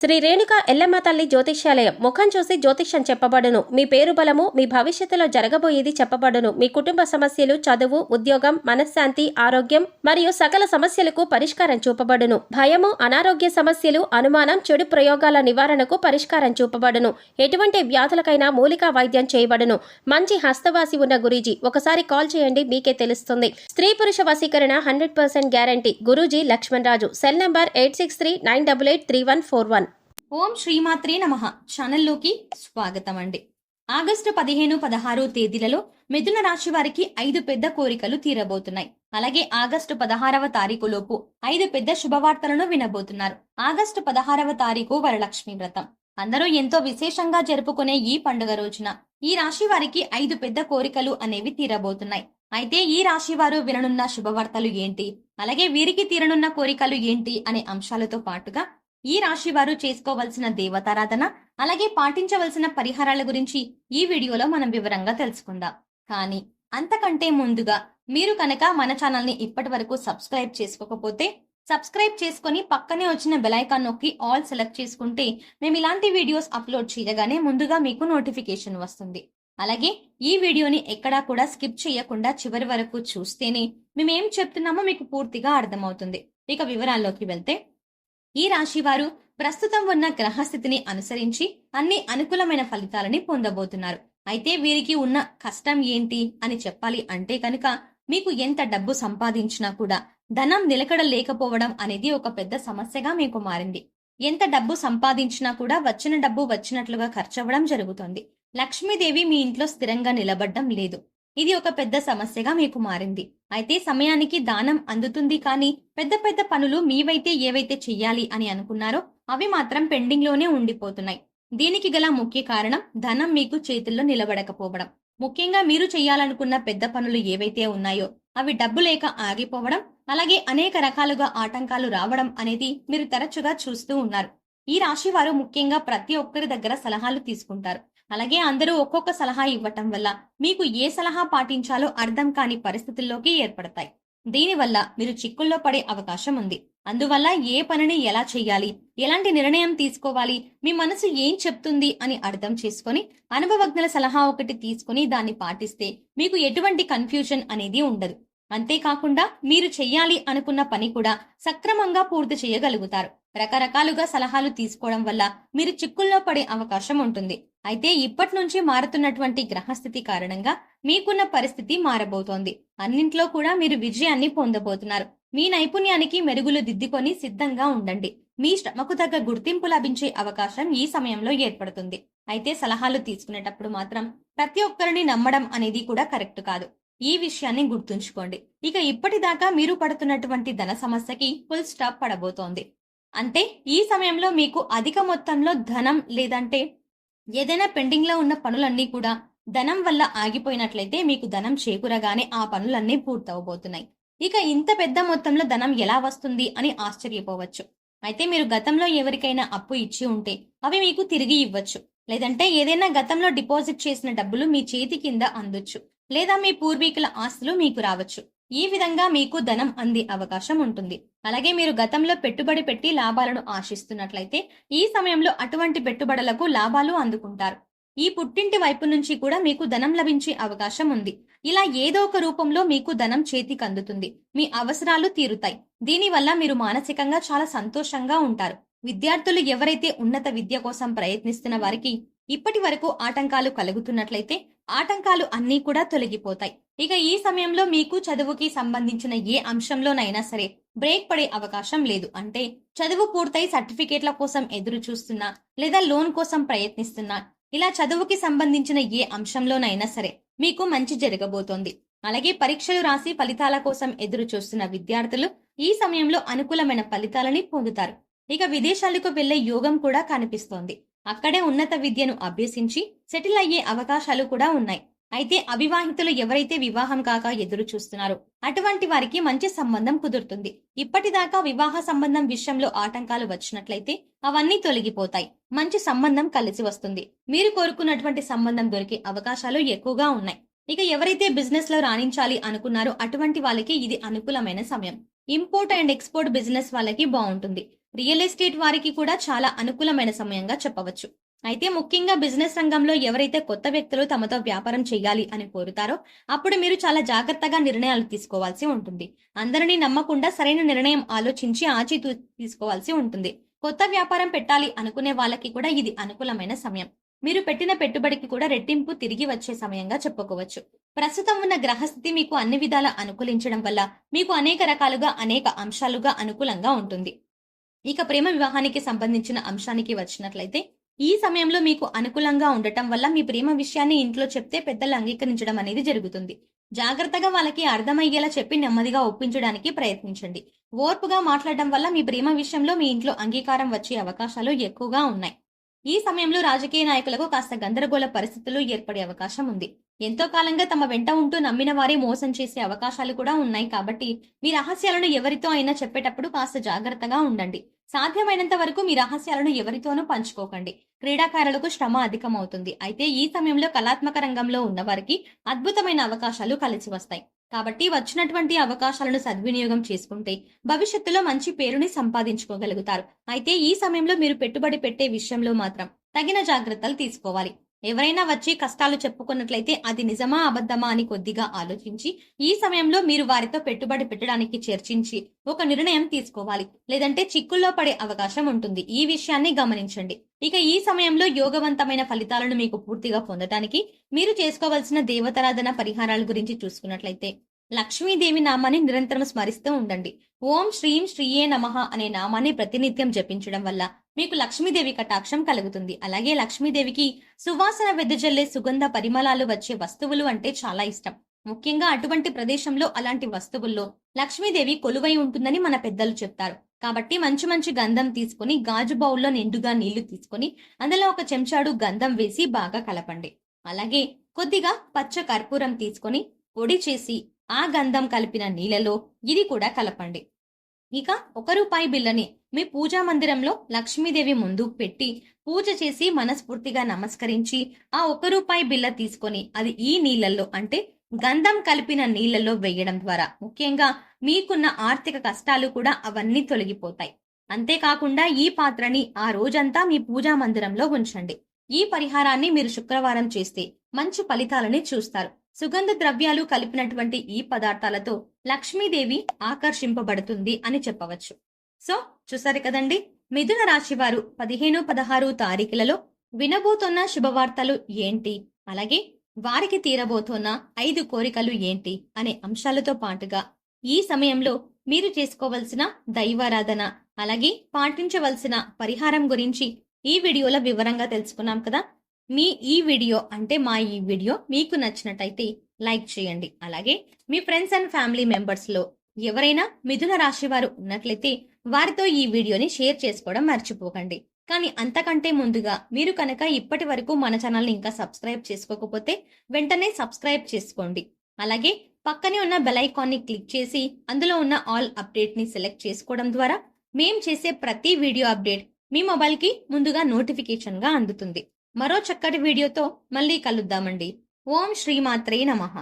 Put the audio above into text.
శ్రీ రేణుకా ఎల్లమ్మ తల్లి జ్యోతిష్యాలయం. ముఖం చూసి జ్యోతిష్యం చెప్పబడును. మీ పేరు బలము, మీ భవిష్యత్తులో జరగబోయేది చెప్పబడును. మీ కుటుంబ సమస్యలు, చదువు, ఉద్యోగం, మనశ్శాంతి, ఆరోగ్యం మరియు సకల సమస్యలకు పరిష్కారం చూపబడును. భయము, అనారోగ్య సమస్యలు, అనుమానం, చెడు ప్రయోగాల నివారణకు పరిష్కారం చూపబడును. ఎటువంటి వ్యాధులకైనా మూలికా వైద్యం చేయబడును. మంచి హస్తవాసి ఉన్న గురూజీ. ఒకసారి కాల్ చేయండి, మీకే తెలుస్తుంది. స్త్రీ పురుష వశీకరణ 100% guarantee. Guruji Lakshman Raju. Cell number 8639883141. ఓం శ్రీమాత్రే నమః. ఛానల్లోకి స్వాగతం అండి. ఆగస్టు 15, 16 తేదీలలో మిథున రాశి వారికి 5 పెద్ద కోరికలు తీరబోతున్నాయి. అలాగే ఆగస్టు 16వ తారీఖు లోపు 5 పెద్ద శుభవార్తలను వినబోతున్నారు. ఆగస్టు 16వ తారీఖు వరలక్ష్మి వ్రతం. అందరూ ఎంతో విశేషంగా జరుపుకునే ఈ పండుగ రోజున ఈ రాశి వారికి 5 పెద్ద కోరికలు అనేవి తీరబోతున్నాయి. అయితే ఈ రాశి వారు విననున్న శుభవార్తలు ఏంటి, అలాగే వీరికి తీరనున్న కోరికలు ఏంటి అనే అంశాలతో పాటుగా ఈ రాశి వారు చేసుకోవలసిన దేవతారాధన, అలాగే పాటించవలసిన పరిహారాల గురించి ఈ వీడియోలో మనం వివరంగా తెలుసుకుందాం. కానీ అంతకంటే ముందుగా మీరు కనుక మన ఛానల్ ని ఇప్పటి వరకు సబ్స్క్రైబ్ చేసుకోకపోతే సబ్స్క్రైబ్ చేసుకుని పక్కనే వచ్చిన బెల్ ఐకాన్ నొక్కి ఆల్ సెలెక్ట్ చేసుకుంటే మేము ఇలాంటి వీడియోస్ అప్లోడ్ చేయగానే ముందుగా మీకు నోటిఫికేషన్ వస్తుంది. అలాగే ఈ వీడియోని ఎక్కడా కూడా స్కిప్ చేయకుండా చివరి వరకు చూస్తేనే మేమేం చెప్తున్నామో మీకు పూర్తిగా అర్థమవుతుంది. ఇక వివరాల్లోకి వెళ్తే, ఈ రాశి వారు ప్రస్తుతం ఉన్న గ్రహస్థితిని అనుసరించి అన్ని అనుకూలమైన ఫలితాలని పొందబోతున్నారు. అయితే వీరికి ఉన్న కష్టం ఏంటి అని చెప్పాలి అంటే కనుక, మీకు ఎంత డబ్బు సంపాదించినా కూడా ధనం నిలకడ లేకపోవడం అనేది ఒక పెద్ద సమస్యగా మీకు మారింది. ఎంత డబ్బు సంపాదించినా కూడా వచ్చిన డబ్బు వచ్చినట్లుగా ఖర్చవ్వడం జరుగుతుంది. లక్ష్మీదేవి మీ ఇంట్లో స్థిరంగా నిలబడ్డం లేదు. ఇది ఒక పెద్ద సమస్యగా మీకు మారింది. అయితే సమయానికి దానం అందుతుంది, కానీ పెద్ద పెద్ద పనులు మీవైతే ఏవైతే చెయ్యాలి అని అనుకున్నారో అవి మాత్రం పెండింగ్ లోనే ఉండిపోతున్నాయి. దీనికి గల ముఖ్య కారణం ధనం మీకు చేతుల్లో నిలబడకపోవడం. ముఖ్యంగా మీరు చెయ్యాలనుకున్న పెద్ద పనులు ఏవైతే ఉన్నాయో అవి డబ్బు లేక ఆగిపోవడం, అలాగే అనేక రకాలుగా ఆటంకాలు రావడం అనేది మీరు తరచుగా చూస్తూ ఉన్నారు. ఈ రాశి వారు ముఖ్యంగా ప్రతి ఒక్కరి దగ్గర సలహాలు తీసుకుంటారు. అలాగే అందరూ ఒక్కొక్క సలహా ఇవ్వటం వల్ల మీకు ఏ సలహా పాటించాలో అర్థం కాని పరిస్థితుల్లోకి ఏర్పడతాయి. దీనివల్ల మీరు చిక్కుల్లో పడే అవకాశం ఉంది. అందువల్ల ఏ పనిని ఎలా చెయ్యాలి, ఎలాంటి నిర్ణయం తీసుకోవాలి, మీ మనసు ఏం చెప్తుంది అని అర్థం చేసుకొని అనుభవజ్ఞుల సలహా ఒకటి తీసుకుని దాన్ని పాటిస్తే మీకు ఎటువంటి కన్ఫ్యూజన్ అనేది ఉండదు. అంతేకాకుండా మీరు చెయ్యాలి అనుకున్న పని కూడా సక్రమంగా పూర్తి చేయగలుగుతారు. రకరకాలుగా సలహాలు తీసుకోవడం వల్ల మీరు చిక్కుల్లో పడే అవకాశం ఉంటుంది. అయితే ఇప్పటి నుంచి మారుతున్నటువంటి గ్రహస్థితి కారణంగా మీకున్న పరిస్థితి మారబోతోంది. అన్నింట్లో కూడా మీరు విజయాన్ని పొందబోతున్నారు. మీ నైపుణ్యానికి మెరుగులు దిద్దుకొని సిద్ధంగా ఉండండి. మీ శ్రమకు తగ్గ గుర్తింపు లభించే అవకాశం ఈ సమయంలో ఏర్పడుతుంది. అయితే సలహాలు తీసుకునేటప్పుడు మాత్రం ప్రతి ఒక్కరిని నమ్మడం అనేది కూడా కరెక్ట్ కాదు. ఈ విషయాన్ని గుర్తుంచుకోండి. ఇక ఇప్పటిదాకా మీరు పడుతున్నటువంటి ధన సమస్యకి ఫుల్ స్టాప్ పడబోతోంది. అంటే ఈ సమయంలో మీకు అధిక మొత్తంలో ధనం, లేదంటే ఏదైనా పెండింగ్ లో ఉన్న పనులన్నీ కూడా ధనం వల్ల ఆగిపోయినట్లయితే మీకు ధనం చేకూరగానే ఆ పనులన్నీ పూర్తవబోతున్నాయి. ఇక ఇంత పెద్ద మొత్తంలో ధనం ఎలా వస్తుంది అని ఆశ్చర్యపోవచ్చు. అయితే మీరు గతంలో ఎవరికైనా అప్పు ఇచ్చి ఉంటే అవి మీకు తిరిగి ఇవ్వచ్చు. లేదంటే ఏదైనా గతంలో డిపాజిట్ చేసిన డబ్బులు మీ చేతి కింద అందొచ్చు. లేదా మీ పూర్వీకుల ఆస్తులు మీకు రావచ్చు. ఈ విధంగా మీకు ధనం అందే అవకాశం ఉంటుంది. అలాగే మీరు గతంలో పెట్టుబడి పెట్టి లాభాలను ఆశిస్తున్నట్లయితే ఈ సమయంలో అటువంటి పెట్టుబడులకు లాభాలు అందుకుంటారు. ఈ పుట్టింటి వైపు నుంచి కూడా మీకు ధనం లభించే అవకాశం ఉంది. ఇలా ఏదో ఒక రూపంలో మీకు ధనం చేతికి అందుతుంది. మీ అవసరాలు తీరుతాయి. దీనివల్ల మీరు మానసికంగా చాలా సంతోషంగా ఉంటారు. విద్యార్థులు ఎవరైతే ఉన్నత విద్య కోసం ప్రయత్నిస్తున్న వారికి ఇప్పటి వరకు ఆటంకాలు కలుగుతున్నట్లయితే ఆటంకాలు అన్నీ కూడా తొలగిపోతాయి. ఇక ఈ సమయంలో మీకు చదువుకి సంబంధించిన ఏ అంశంలోనైనా సరే బ్రేక్ పడే అవకాశం లేదు. అంటే చదువు పూర్తయి సర్టిఫికేట్ల కోసం ఎదురు చూస్తున్నా, లేదా లోన్ కోసం ప్రయత్నిస్తున్నా, ఇలా చదువుకి సంబంధించిన ఏ అంశంలోనైనా సరే మీకు మంచి జరగబోతోంది. అలాగే పరీక్షలు రాసి ఫలితాల కోసం ఎదురు చూస్తున్న విద్యార్థులు ఈ సమయంలో అనుకూలమైన ఫలితాలని పొందుతారు. ఇక విదేశాలకు వెళ్లే యోగం కూడా కనిపిస్తోంది. అక్కడే ఉన్నత విద్యను అభ్యసించి సెటిల్ అయ్యే అవకాశాలు కూడా ఉన్నాయి. అయితే అవివాహితులు ఎవరైతే వివాహం కాక ఎదురు చూస్తున్నారో అటువంటి వారికి మంచి సంబంధం కుదురుతుంది. ఇప్పటిదాకా వివాహ సంబంధం విషయంలో ఆటంకాలు వచ్చినట్లయితే అవన్నీ తొలగిపోతాయి. మంచి సంబంధం కలిసి వస్తుంది. మీరు కోరుకున్నటువంటి సంబంధం దొరికే అవకాశాలు ఎక్కువగా ఉన్నాయి. ఇక ఎవరైతే బిజినెస్ లో రాణించాలి అనుకున్నారో అటువంటి వాళ్ళకి ఇది అనుకూలమైన సమయం. ఇంపోర్ట్ అండ్ ఎక్స్పోర్ట్ బిజినెస్ వాళ్ళకి బాగుంటుంది. రియల్ ఎస్టేట్ వారికి కూడా చాలా అనుకూలమైన సమయంగా చెప్పవచ్చు. అయితే ముఖ్యంగా బిజినెస్ రంగంలో ఎవరైతే కొత్త వ్యక్తులు తమతో వ్యాపారం చేయాలి అని కోరుతారో అప్పుడు మీరు చాలా జాగ్రత్తగా నిర్ణయాలు తీసుకోవాల్సి ఉంటుంది. అందరినీ నమ్మకుండా సరైన నిర్ణయం ఆలోచించి తీసుకోవాల్సి ఉంటుంది. కొత్త వ్యాపారం పెట్టాలి అనుకునే వాళ్ళకి కూడా ఇది అనుకూలమైన సమయం. మీరు పెట్టిన పెట్టుబడికి కూడా రెట్టింపు తిరిగి వచ్చే సమయంగా చెప్పుకోవచ్చు. ప్రస్తుతం ఉన్న గ్రహస్థితి మీకు అన్ని విధాలా అనుకూలించడం వల్ల మీకు అనేక రకాలుగా అనేక అంశాలుగా అనుకూలంగా ఉంటుంది. ఇక ప్రేమ వివాహానికి సంబంధించిన అంశానికి వచ్చినట్లయితే ఈ సమయంలో మీకు అనుకూలంగా ఉండటం వల్ల మీ ప్రేమ విషయాన్ని ఇంట్లో చెప్తే పెద్దలు అంగీకరించడం అనేది జరుగుతుంది. జాగ్రత్తగా వాళ్ళకి అర్థమయ్యేలా చెప్పి నెమ్మదిగా ఒప్పించడానికి ప్రయత్నించండి. ఓర్పుగా మాట్లాడడం వల్ల మీ ప్రేమ విషయంలో మీ ఇంట్లో అంగీకారం వచ్చే అవకాశాలు ఎక్కువగా ఉన్నాయి. ఈ సమయంలో రాజకీయ నాయకులకు కాస్త గందరగోళ పరిస్థితులు ఏర్పడే అవకాశం ఉంది. ఎంతో కాలంగా తమ వెంట ఉంటూ నమ్మిన వారే మోసం చేసే అవకాశాలు కూడా ఉన్నాయి. కాబట్టి మీ రహస్యాలను ఎవరితో అయినా చెప్పేటప్పుడు కాస్త జాగ్రత్తగా ఉండండి. సాధ్యమైనంత వరకు మీ రహస్యాలను ఎవరితోనూ పంచుకోకండి. క్రీడాకారులకు శ్రమ అధికమవుతుంది. అయితే ఈ సమయంలో కళాత్మక రంగంలో ఉన్నవారికి అద్భుతమైన అవకాశాలు కలిసి వస్తాయి. కాబట్టి వచ్చినటువంటి అవకాశాలను సద్వినియోగం చేసుకుంటే భవిష్యత్తులో మంచి పేరుని సంపాదించుకోగలుగుతారు. అయితే ఈ సమయంలో మీరు పెట్టుబడి పెట్టే విషయంలో మాత్రం తగిన జాగ్రత్తలు తీసుకోవాలి. ఎవరైనా వచ్చి కష్టాలు చెప్పుకున్నట్లయితే అది నిజమా అబద్ధమా అని కొద్దిగా ఆలోచించి ఈ సమయంలో మీరు వారితో పెట్టుబడి పెట్టడానికి చర్చించి ఒక నిర్ణయం తీసుకోవాలి. లేదంటే చిక్కుల్లో పడే అవకాశం ఉంటుంది. ఈ విషయాన్ని గమనించండి. ఇక ఈ సమయంలో యోగవంతమైన ఫలితాలను మీకు పూర్తిగా పొందడానికి మీరు చేసుకోవాల్సిన దేవతారాధన పరిహారాల గురించి చూసుకున్నట్లయితే లక్ష్మీదేవి నామాన్ని నిరంతరం స్మరిస్తూ ఉండండి. ఓం శ్రీం శ్రీయే నమః అనే నామాన్ని ప్రతినిత్యం జపించడం వల్ల మీకు లక్ష్మీదేవి కటాక్షం కలుగుతుంది. అలాగే లక్ష్మీదేవికి సువాసన వెదజల్లే సుగంధ పరిమళాలు వచ్చే వస్తువులు అంటే చాలా ఇష్టం. ముఖ్యంగా అటువంటి ప్రదేశంలో అలాంటి వస్తువుల్లో లక్ష్మీదేవి కొలువై ఉంటుందని మన పెద్దలు చెప్తారు. కాబట్టి మంచి మంచి గంధం తీసుకుని గాజు బౌల్లో నిండుగా నీళ్లు తీసుకుని అందులో ఒక చెంచాడు గంధం వేసి బాగా కలపండి. అలాగే కొద్దిగా పచ్చ కర్పూరం తీసుకొని పొడి చేసి ఆ గంధం కలిపిన నీళ్ళలో ఇది కూడా కలపండి. ఇక ₹1 బిల్లని మీ పూజా మందిరంలో లక్ష్మీదేవి ముందు పెట్టి పూజ చేసి మనస్ఫూర్తిగా నమస్కరించి ఆ ₹1 బిల్ల తీసుకొని అది ఈ నీళ్లలో అంటే గంధం కలిపిన నీళ్లలో వేయడం ద్వారా ముఖ్యంగా మీకున్న ఆర్థిక కష్టాలు కూడా అవన్నీ తొలగిపోతాయి. అంతేకాకుండా ఈ పాత్రని ఆ రోజంతా మీ పూజా మందిరంలో ఉంచండి. ఈ పరిహారాన్ని మీరు శుక్రవారం చేస్తే మంచి ఫలితాలని చూస్తారు. సుగంధ ద్రవ్యాలు కలిపినటువంటి ఈ పదార్థాలతో లక్ష్మీదేవి ఆకర్షింపబడుతుంది అని చెప్పవచ్చు. సో చూసారు కదండి, మిథున రాశి వారు 15, 16 తారీఖులలో వినబోతున్న శుభవార్తలు ఏంటి, అలాగే వారికి తీరబోతున్న 5 కోరికలు ఏంటి అనే అంశాలతో పాటుగా ఈ సమయంలో మీరు చేసుకోవలసిన దైవారాధన అలాగే పాటించవలసిన పరిహారం గురించి ఈ వీడియోలో వివరంగా తెలుసుకున్నాం కదా. ఈ వీడియో మీకు నచ్చినట్టయితే లైక్ చేయండి. అలాగే మీ ఫ్రెండ్స్ అండ్ ఫ్యామిలీ మెంబర్స్ లో ఎవరైనా మిథున రాశి వారు ఉన్నట్లయితే వారితో ఈ వీడియోని షేర్ చేసుకోవడం మర్చిపోకండి. కానీ అంతకంటే ముందుగా మీరు కనుక ఇప్పటి వరకు మన ఛానల్ని ఇంకా సబ్స్క్రైబ్ చేసుకోకపోతే వెంటనే సబ్స్క్రైబ్ చేసుకోండి. అలాగే పక్కనే ఉన్న బెల్ ఐకాన్ని క్లిక్ చేసి అందులో ఉన్న ఆల్ అప్డేట్ ని సెలెక్ట్ చేసుకోవడం ద్వారా మేం చేసే ప్రతి వీడియో అప్డేట్ మీ మొబైల్ కి ముందుగా నోటిఫికేషన్ గా అందుతుంది. మరో చక్కటి వీడియోతో మళ్ళీ కలుద్దామండి. ఓం శ్రీమాత్రే నమః.